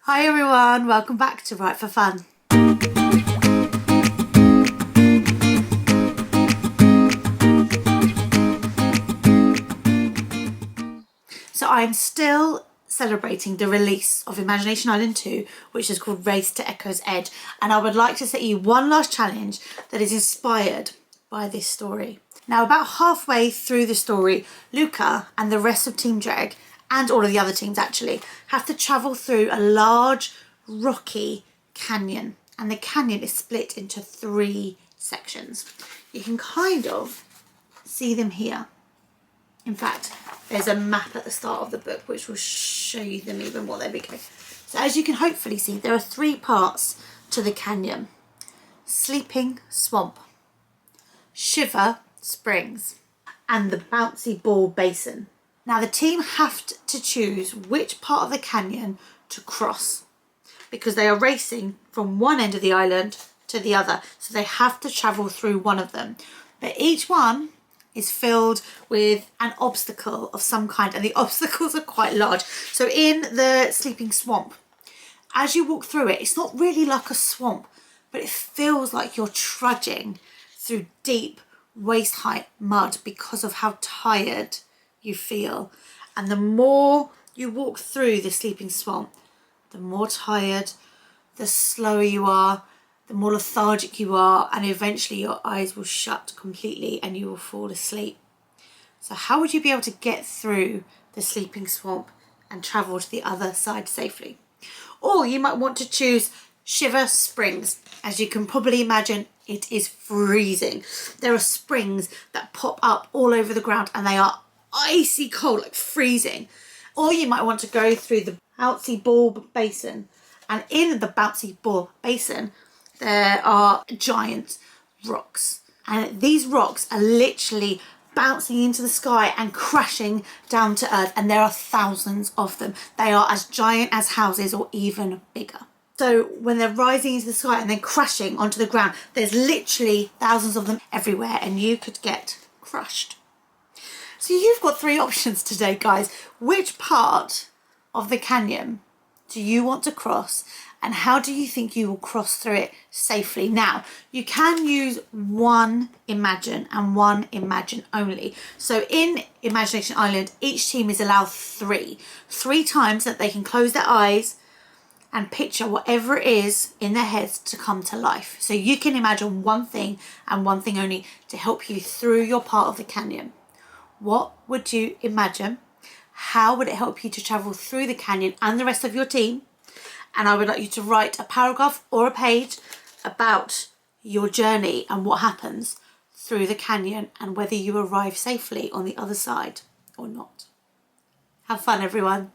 Hi everyone, welcome back to Write for Fun. So I'm still celebrating the release of Imagination Island 2, which is called Race to Echo's Edge, and I would like to set you one last challenge that is inspired by this story. Now, about halfway through the story, Luca and the rest of Team Dreg, and all of the other teams actually, have to travel through a large rocky canyon, and the canyon is split into 3 sections. You can kind of see them here. In fact, there's a map at the start of the book which will show you them even more. There we go. So as you can hopefully see, there are 3 parts to the canyon: Sleeping Swamp, Shiver Springs, and the Bouncy Ball Basin. Now the team have to choose which part of the canyon to cross, because they are racing from one end of the island to the other, so they have to travel through one of them. But each one is filled with an obstacle of some kind, and the obstacles are quite large. So in the Sleeping Swamp, as you walk through it, it's not really like a swamp, but it feels like you're trudging through deep waist-height mud because of how tired you feel. And the more you walk through the Sleeping Swamp, the more tired, the slower you are, the more lethargic you are, and eventually your eyes will shut completely and you will fall asleep. So how would you be able to get through the Sleeping Swamp and travel to the other side safely? Or you might want to choose Shiver Springs. As you can probably imagine, it is freezing. There are springs that pop up all over the ground and they are icy cold, like freezing. Or you might want to go through the Bouncy Ball Basin, and in the Bouncy Ball Basin there are giant rocks, and these rocks are literally bouncing into the sky and crashing down to earth, and there are thousands of them. They are as giant as houses or even bigger. So when they're rising into the sky and then crashing onto the ground, there's literally thousands of them everywhere and you could get crushed. So you've got 3 options today, guys. Which part of the canyon do you want to cross, and how do you think you will cross through it safely? Now, you can use one Imagine and one Imagine only. So in Imagination Island, each team is allowed 3 times that they can close their eyes and picture whatever it is in their heads to come to life. So you can imagine one thing and one thing only to help you through your part of the canyon. What would you imagine? How would it help you to travel through the canyon and the rest of your team? And I would like you to write a paragraph or a page about your journey and what happens through the canyon and whether you arrive safely on the other side or not. Have fun, everyone.